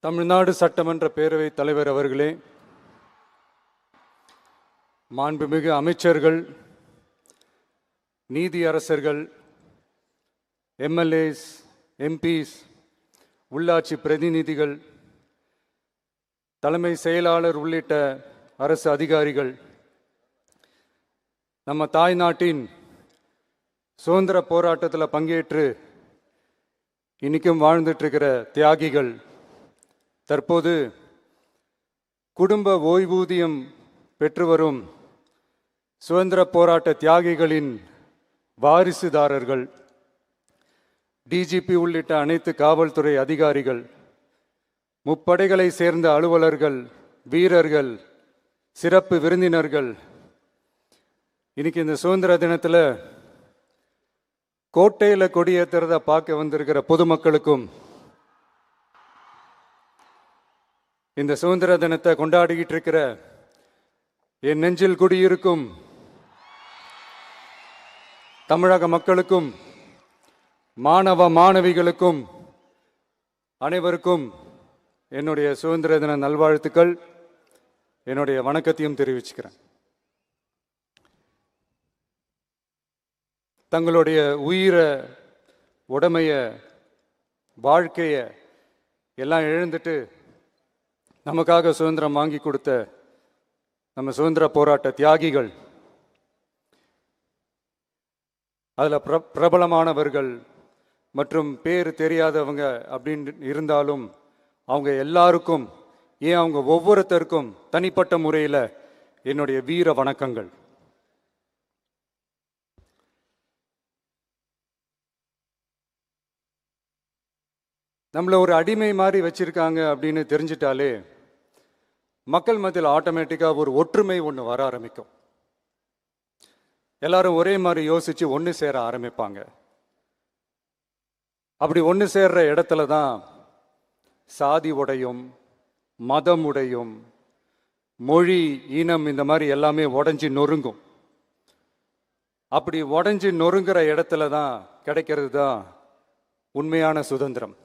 தமிழ்நாடு சட்டமன்ற பேரவைத் தலைவர் அவர்களே, மாண்புமிகு அமைச்சர்கள், நீதியரசர்கள், எம்எல்ஏஸ், எம்பிஸ், உள்ளாட்சி பிரதிநிதிகள், தலைமை செயலாளர் உள்ளிட்ட அரசு அதிகாரிகள், நம்ம தாய்நாட்டின் சுதந்திர போராட்டத்தில் பங்கேற்று இன்னைக்கும் வாழ்ந்துட்டு இருக்கிற தியாகிகள், தற்போது குடும்ப ஓய்வூதியம் பெற்று வரும் சுதந்திர போராட்ட தியாகிகளின் வாரிசுதாரர்கள், டிஜிபி உள்ளிட்ட அனைத்து காவல்துறை அதிகாரிகள், முப்படைகளை சேர்ந்த அலுவலர்கள், வீரர்கள், சிறப்பு விருந்தினர்கள், இன்னைக்கு இந்த சுதந்திர தினத்தில் கோட்டையில் கொடியேற்றுறத பார்க்க வந்திருக்கிற பொதுமக்களுக்கும், இந்த சுதந்திர தினத்தை கொண்டாடிக்கிட்டு இருக்கிற என் நெஞ்சில் குடியிருக்கும் தமிழக மக்களுக்கும், மாணவ மாணவிகளுக்கும் அனைவருக்கும் என்னுடைய சுதந்திர தின நல்வாழ்த்துக்கள், என்னுடைய வணக்கத்தையும் தெரிவிச்சுக்கிறேன். தங்களுடைய உயிரை, உடமைய, வாழ்க்கைய எல்லாம் இழந்துட்டு நமக்காக சுதந்திரம் வாங்கி கொடுத்த நம்ம சுதந்திர போராட்ட தியாகிகள், அதில் பிரபலமானவர்கள் மற்றும் பேர் தெரியாதவங்க அப்படின்னு இருந்தாலும் அவங்க எல்லாருக்கும், ஏன் அவங்க ஒவ்வொருத்தருக்கும் தனிப்பட்ட முறையில் என்னுடைய வீர வணக்கங்கள். நம்மளை ஒரு அடிமை மாதிரி வச்சிருக்காங்க அப்படின்னு தெரிஞ்சிட்டாலே மக்கள் மத்தியில் ஆட்டோமேட்டிக்காக ஒரு ஒற்றுமை ஒன்று வர ஆரம்பிக்கும். எல்லாரும் ஒரே மாதிரி யோசிச்சு ஒன்று சேர ஆரம்பிப்பாங்க. அப்படி ஒன்று சேர்ற இடத்துல தான் சாதி உடையும், மதம் உடையும், மொழி, இனம், இந்த மாதிரி எல்லாமே உடஞ்சி நொறுங்கும். அப்படி உடஞ்சி நொறுங்குற இடத்துல தான் கிடைக்கிறது தான் உண்மையான சுதந்திரம்.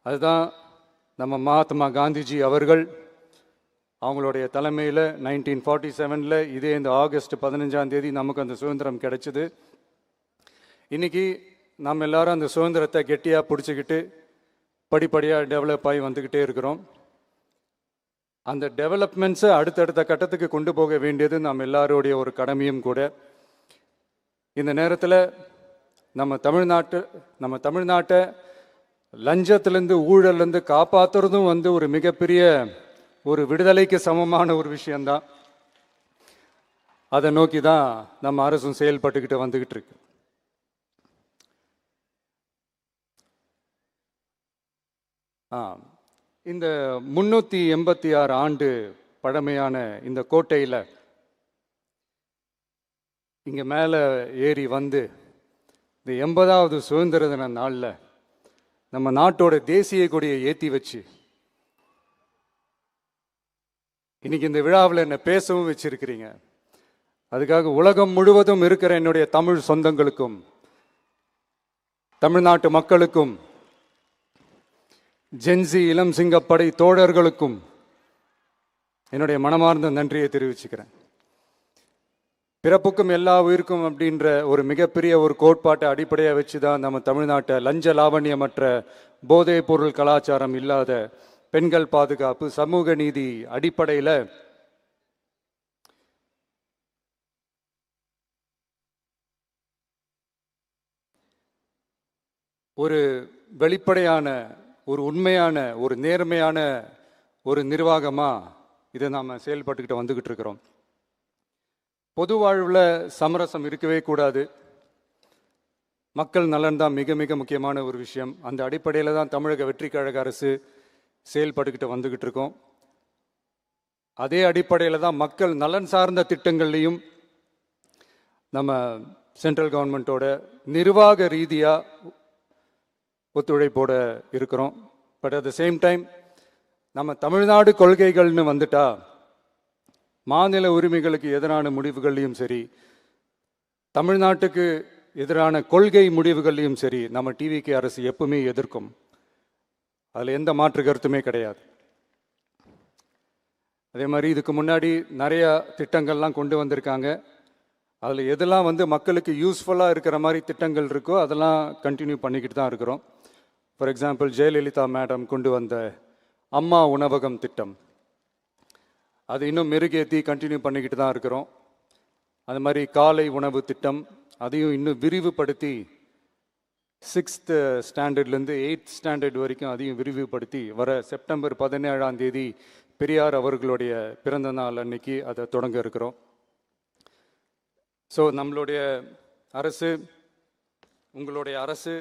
அதுதான் நம்ம மகாத்மா காந்திஜி அவர்கள் அவங்களுடைய தலைமையில் 1947 இதே இந்த ஆகஸ்ட் 15 நமக்கு அந்த சுதந்திரம் கிடைச்சிது. இன்னைக்கு நம்ம எல்லாரும் அந்த சுதந்திரத்தை கெட்டியாக பிடிச்சிக்கிட்டு படிப்படியாக டெவலப் ஆகி வந்துக்கிட்டே இருக்கிறோம். அந்த டெவலப்மெண்ட்ஸை அடுத்தடுத்த கட்டத்துக்கு கொண்டு போக வேண்டியது நம்ம எல்லாருடைய ஒரு கடமையும் கூட. இந்த நேரத்தில் நம்ம தமிழ்நாட்டை லஞ்சத்திலேருந்து, ஊழல்லேருந்து காப்பாற்றுறதும் ஒரு மிகப்பெரிய ஒரு விடுதலைக்கு சமமான ஒரு விஷயந்தான். அதை நோக்கி தான் நம்ம அரசும் செயல்பட்டுக்கிட்டு வந்துக்கிட்டு இருக்கு. இந்த 386 ஆண்டு பழமையான இந்த கோட்டையில் இங்கே மேலே ஏறி வந்து இந்த 80வது சுதந்திர தின நாளில் நம்ம நாட்டோட தேசிய கொடியை ஏற்றி வச்சு இன்னைக்கு இந்த விழாவில் என்னை பேசவும் வச்சிருக்கிறீங்க. அதுக்காக உலகம் முழுவதும் இருக்கிற என்னுடைய தமிழ் சொந்தங்களுக்கும், தமிழ்நாட்டு மக்களுக்கும், ஜென்சி இளம் சிங்கப்படை தோழர்களுக்கும் என்னுடைய மனமார்ந்த நன்றியை தெரிவிச்சுக்கிறேன். பிறப்புக்கும் எல்லா உயிருக்கும் அப்படின்ற ஒரு மிகப்பெரிய ஒரு கோட்பாட்டை அடிப்படையாக வச்சு தான் நம்ம தமிழ்நாட்டை லஞ்ச லாவண்யமற்ற, போதைப் பொருள் கலாச்சாரம் இல்லாத, பெண்கள் பாதுகாப்பு, சமூக நீதி அடிப்படையில் ஒரு வெளிப்படையான, ஒரு உண்மையான, ஒரு நேர்மையான ஒரு நிர்வாகமாக இதை நாம் செயல்பட்டுக்கிட்டு வந்துக்கிட்டு இருக்கிறோம். பொது வாழ்வில் சமரசம் இருக்கவே கூடாது. மக்கள் நலன் தான் மிக மிக முக்கியமான ஒரு விஷயம். அந்த அடிப்படையில் தான் தமிழக வெற்றி கழக அரசு செயல்பட்டுக்கிட்டு வந்துக்கிட்டு இருக்கோம். அதே அடிப்படையில் தான் மக்கள் நலன் சார்ந்த திட்டங்கள்லையும் நம்ம சென்ட்ரல் கவர்மெண்ட்டோட நிர்வாக ரீதியாக ஒத்துழைப்போட இருக்கிறோம். But at the same time நம்ம தமிழ்நாடு கொள்கைகள்னு வந்துட்டா மாநில உரிமைகளுக்கு எதிரான முடிவுகள்லையும் சரி, தமிழ்நாட்டுக்கு எதிரான கொள்கை முடிவுகள்லையும் சரி, நம்ம டிவிகே அரசு எப்பவுமே எதிர்க்கும். அதில் எந்த மாற்று கருத்துமே கிடையாது. அதே மாதிரி இதுக்கு முன்னாடி நிறையா திட்டங்கள்லாம் கொண்டு வந்திருக்காங்க. அதில் எதெல்லாம் மக்களுக்கு யூஸ்ஃபுல்லாக இருக்கிற மாதிரி திட்டங்கள் இருக்கோ அதெல்லாம் கண்டினியூ பண்ணிக்கிட்டு தான் இருக்கிறோம். ஃபார் எக்ஸாம்பிள், ஜெயலலிதா மேடம் கொண்டு வந்த அம்மா உணவகம் திட்டம், அது இன்னும் மெருகேற்றி கண்டினியூ பண்ணிக்கிட்டு தான் இருக்கிறோம். அது மாதிரி காலை உணவு திட்டம், அதையும் இன்னும் விரிவுபடுத்தி 6th ஸ்டாண்டர்ட்லேருந்து 8th ஸ்டாண்டர்ட் வரைக்கும் அதையும் விரிவுபடுத்தி வர செப்டம்பர் 17ஆம் தேதி பெரியார் அவர்களுடைய பிறந்த நாள் அன்னைக்கு அதை தொடங்க இருக்கிறோம். ஸோ நம்மளுடைய அரசு, உங்களுடைய அரசு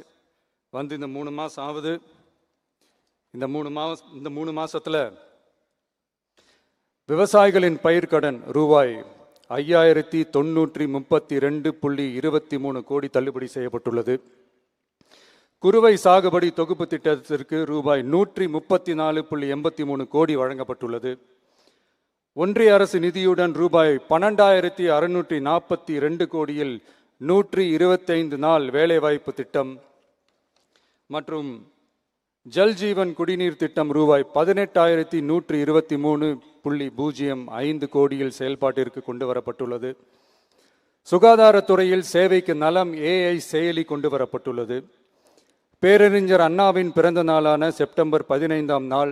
இந்த 3 மாதம் ஆகுது. இந்த 3 மாதத்தில் விவசாயிகளின் பயிர்க்கடன் ரூபாய் 5932.23 கோடி தள்ளுபடி செய்யப்பட்டுள்ளது. குறுவை சாகுபடி தொகுப்பு திட்டத்திற்கு ரூபாய் 134.83 கோடி வழங்கப்பட்டுள்ளது. ஒன்றிய அரசு நிதியுடன் ரூபாய் 12,642 கோடியில் 125 நாள் வேலைவாய்ப்பு திட்டம் மற்றும் ஜல் ஜீவன் குடிநீர் திட்டம் ரூபாய் 18,123.05 கோடியில் செயல்பாட்டிற்கு கொண்டு வரப்பட்டுள்ளது. சுகாதாரத்துறையில் சேவைக்கு நலம் AI செயலி கொண்டு வரப்பட்டுள்ளது. பேரறிஞர் அண்ணாவின் பிறந்த நாளான செப்டம்பர் 15ஆம் நாள்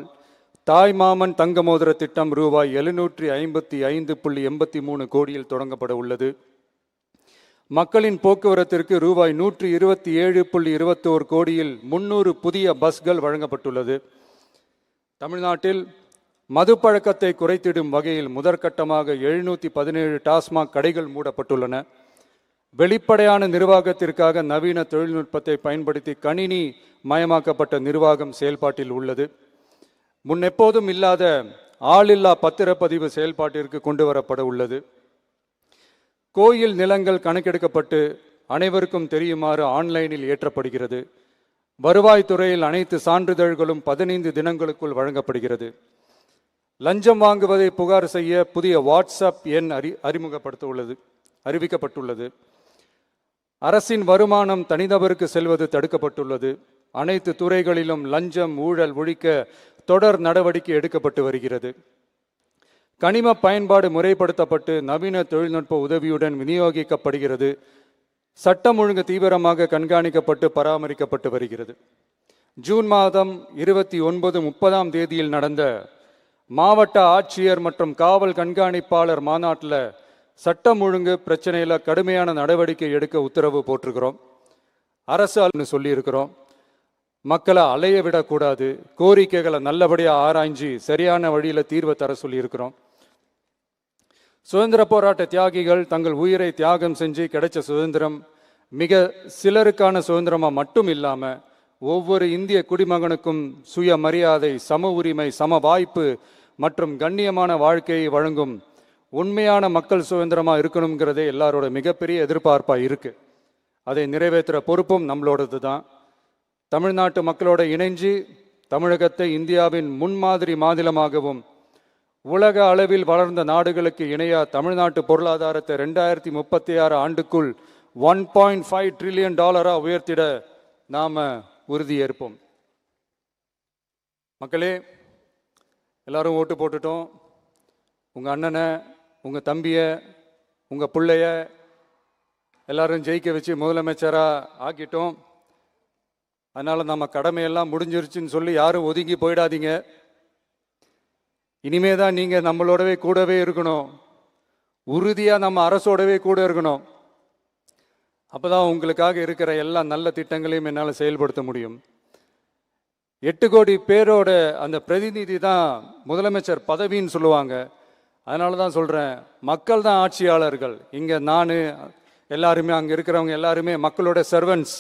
தாய்மாமன் தங்க மோதிர திட்டம் ரூபாய் 755.83 கோடியில் தொடங்கப்பட உள்ளது. மக்களின் போக்குவரத்திற்கு ரூபாய் 127.21 கோடியில் 300 புதிய பஸ்கள் வழங்கப்பட்டுள்ளது. தமிழ்நாட்டில் மது பழக்கத்தை குறைத்திடும் வகையில் முதற்கட்டமாக 717 டாஸ்மாக் கடைகள் மூடப்பட்டுள்ளன. வெளிப்படையான நிர்வாகத்திற்காக நவீன தொழில்நுட்பத்தை பயன்படுத்தி கணினி மயமாக்கப்பட்ட நிர்வாகம் செயல்பாட்டில் உள்ளது. முன்னெப்போதும் இல்லாத ஆளில்லா பத்திரப்பதிவு செயல்பாட்டிற்கு கொண்டு வரப்பட உள்ளது. கோயில் நிலங்கள் கணக்கெடுக்கப்பட்டு அனைவருக்கும் தெரியுமாறு ஆன்லைனில் ஏற்றப்படுகிறது. வருவாய்த்துறையில் அனைத்து சான்றிதழ்களும் 15 தினங்களுக்குள் வழங்கப்படுகிறது. லஞ்சம் வாங்குவதை புகார் செய்ய புதிய வாட்ஸ்அப் எண் அறிவிக்கப்பட்டுள்ளது. அரசின் வருமானம் தனிநபருக்கு செல்வது தடுக்கப்பட்டுள்ளது. அனைத்து துறைகளிலும் லஞ்சம் ஊழல் ஒழிக்க தொடர் நடவடிக்கை எடுக்கப்பட்டு வருகிறது. கனிம பயன்பாடு முறைப்படுத்தப்பட்டு நவீன தொழில்நுட்ப உதவியுடன் விநியோகிக்கப்படுகிறது. சட்டம் ஒழுங்கு தீவிரமாக கண்காணிக்கப்பட்டு பராமரிக்கப்பட்டு வருகிறது. ஜூன் மாதம் 29, 30ஆம் தேதியில் நடந்த மாவட்ட ஆட்சியர் மற்றும் காவல் கண்காணிப்பாளர் மாநாட்டில் சட்டம் ஒழுங்கு பிரச்சனையில் கடுமையான நடவடிக்கை எடுக்க உத்தரவு போட்டிருக்கிறோம். அரசு சொல்லியிருக்கிறோம். மக்களை அலைய விடக்கூடாது, கோரிக்கைகளை நல்லபடியாக ஆராய்ஞ்சு சரியான வழியில் தீர்வை தர சொல்லியிருக்கிறோம். சுதந்திர போராட்ட தியாகிகள் தங்கள் உயிரை தியாகம் செஞ்சு கிடைச்ச சுதந்திரம் மிக சிலருக்கான சுதந்திரமாக மட்டும் இல்லாமல் ஒவ்வொரு இந்திய குடிமகனுக்கும் சுய மரியாதை, சம உரிமை, சம வாய்ப்பு மற்றும் கண்ணியமான வாழ்க்கையை வழங்கும் உண்மையான மக்கள் சுதந்திரமாக இருக்கணுங்கிறதே எல்லாரோட மிகப்பெரிய எதிர்பார்ப்பாக இருக்குது. அதை நிறைவேற்றுற பொறுப்பும் நம்மளோடது தான். தமிழ்நாட்டு மக்களோட இணைஞ்சு தமிழகத்தை இந்தியாவின் முன்மாதிரி மாநிலமாகவும் உலக அளவில் வளர்ந்த நாடுகளுக்கு இணையாக தமிழ்நாட்டு பொருளாதாரத்தை 2036 ஆண்டுக்குள் $1.5 trillion உயர்த்திட நாம் உறுதியேற்போம். மக்களே, எல்லாரும் ஓட்டு போட்டுட்டோம். உங்கள் அண்ணனை, உங்கள் தம்பியை, உங்கள் பிள்ளைய எல்லாரும் ஜெயிக்க வச்சு முதலமைச்சராக ஆக்கிட்டோம். அதனால் நம்ம கடமையெல்லாம் முடிஞ்சிருச்சுன்னு சொல்லி யாரும் ஒதுங்கி போயிடாதீங்க. இனிமே தான் நீங்கள் நம்மளோடவே கூடவே இருக்கணும். உறுதியாக நம்ம அரசோடவே கூட இருக்கணும். அப்போ தான் உங்களுக்காக இருக்கிற எல்லா நல்ல திட்டங்களையும் என்னால் செயல்படுத்த முடியும். 8 கோடி பேரோட அந்த பிரதிநிதி தான் முதலமைச்சர் பதவின்னு சொல்லுவாங்க. அதனால தான் சொல்கிறேன், மக்கள் தான் ஆட்சியாளர்கள். இங்கே நான் எல்லாருமே, அங்கே இருக்கிறவங்க எல்லாருமே மக்களோட சர்வன்ட்ஸ்.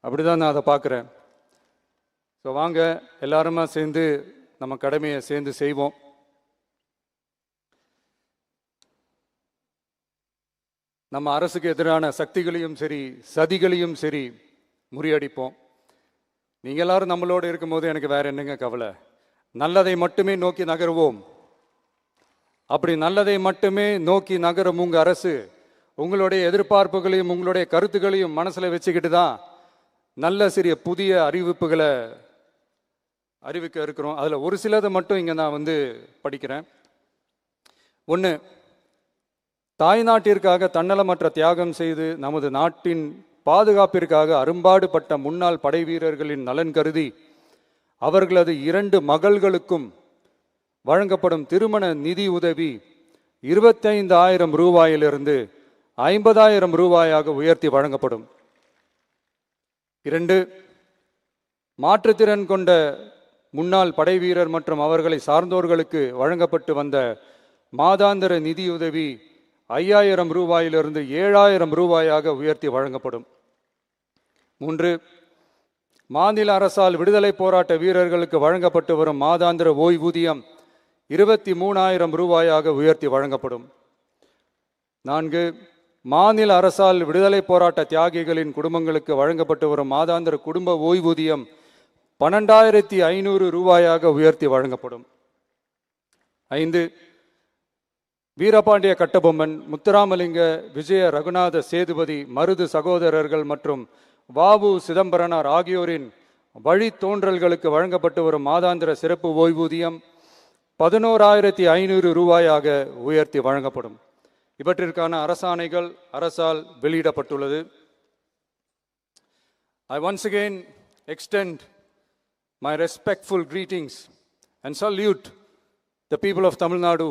அப்படி தான் நான் அதை பார்க்குறேன். ஸோ வாங்க எல்லாருமா சேர்ந்து நம்ம கடமையை சேர்ந்து செய்வோம். நம்ம அரசுக்கு எதிரான சக்திகளையும் சரி சதிகளையும் சரி முறியடிப்போம். நீங்கள் எல்லாரும் நம்மளோடு இருக்கும்போது எனக்கு வேற என்னங்க கவலை? நல்லதை மட்டுமே நோக்கி நகருவோம். அப்படி நல்லதை மட்டுமே நோக்கி நகரும் உங்கள் அரசு உங்களுடைய எதிர்பார்ப்புகளையும் உங்களுடைய கருத்துக்களையும் மனசில் வச்சுக்கிட்டு தான் நல்ல சிறிய புதிய அறிவிப்புகளை அறிவிக்க இருக்கிறோம். அதில் ஒரு சிலதை மட்டும் இங்கே நான் படிக்கிறேன். ஒன்று, தாய்நாட்டிற்காக தன்னலமற்ற தியாகம் செய்து நமது நாட்டின் பாதுகாப்பிற்காக அரும்பாடுபட்ட முன்னாள் படை வீரர்களின் நலன் கருதி அவர்களது 2 மகள்களுக்கும் வழங்கப்படும் திருமண நிதி உதவி 25,000 ரூபாயிலிருந்து 50,000 ரூபாயாக உயர்த்தி வழங்கப்படும். 2, மாற்றுத்திறன் கொண்ட முன்னாள் படை வீரர் மற்றும் அவர்களை சார்ந்தோர்களுக்கு வழங்கப்பட்டு வந்த மாதாந்திர நிதியுதவி 5,000 ரூபாயிலிருந்து 7,000 ரூபாயாக உயர்த்தி வழங்கப்படும். 3, மாநில அரசால் விடுதலை போராட்ட வீரர்களுக்கு வழங்கப்பட்டு வரும் மாதாந்திர ஓய்வூதியம் 23,000 ரூபாயாக உயர்த்தி வழங்கப்படும். 4, மாநில அரசால் விடுதலை போராட்ட தியாகிகளின் குடும்பங்களுக்கு வழங்கப்பட்டு வரும் மாதாந்திர குடும்ப ஓய்வூதியம் 12,500 ரூபாயாக உயர்த்தி வழங்கப்படும். 5, வீரபாண்டிய கட்டபொம்மன், முத்துராமலிங்க, விஜய ரகுநாத சேதுபதி, மருது சகோதரர்கள் மற்றும் வாவு சிதம்பரனார் ஆகியோரின் வழித்தோன்றல்களுக்கு வழங்கப்பட்டு வரும் மாதாந்திர சிறப்பு ஓய்வூதியம் 11,500 ரூபாயாக உயர்த்தி வழங்கப்படும். இவற்றிற்கான அரசாணைகள் அரசால் வெளியிடப்பட்டுள்ளது. I once again extend my respectful greetings and salute the people of Tamil Nadu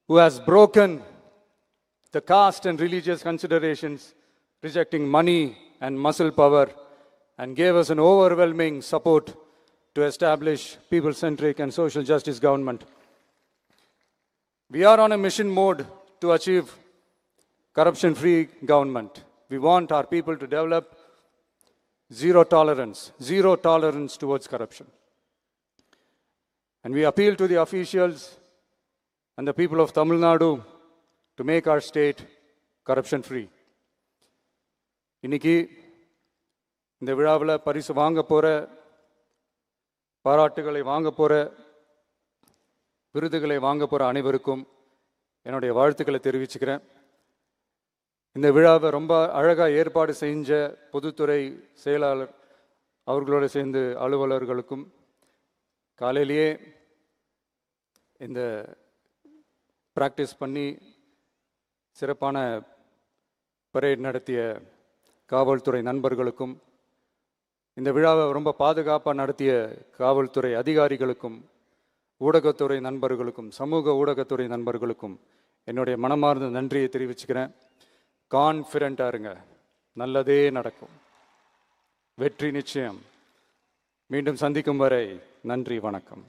who has broken the caste and religious considerations, rejecting money and muscle power, and gave us an overwhelming support to establish people-centric and social justice government. We are on a mission mode to achieve corruption-free government. We want our people to develop zero tolerance towards corruption. And we appeal to the officials and the people of Tamil Nadu to make our state corruption-free. இன்னைக்கு இந்த விழாவில் பரிசு வாங்க போகிற, பாராட்டுகளை வாங்க போகிற, விருதுகளை வாங்க போகிற அனைவருக்கும் என்னுடைய வாழ்த்துக்களை தெரிவிச்சுக்கிறேன். இந்த விழாவை ரொம்ப அழகாக ஏற்பாடு செஞ்ச பொதுத்துறை செயலாளர் அவர்களோடு சேர்ந்து அலுவலர்களுக்கும், காலையிலேயே இந்த ப்ராக்டிஸ் பண்ணி சிறப்பான பரேட் நடத்திய காவல்துறை நண்பர்களுக்கும், இந்த விழாவை ரொம்ப பாதுகாப்பாக நடத்திய காவல்துறை அதிகாரிகளுக்கும், ஊடகத்துறை நண்பர்களுக்கும், சமூக ஊடகத்துறை நண்பர்களுக்கும் என்னுடைய மனமார்ந்த நன்றியை தெரிவிச்சுக்கிறேன். கான்ஃபிடென்ட்டாக இருங்க, நல்லதே நடக்கும், வெற்றி நிச்சயம். மீண்டும் சந்திக்கும் வரை நன்றி, வணக்கம்.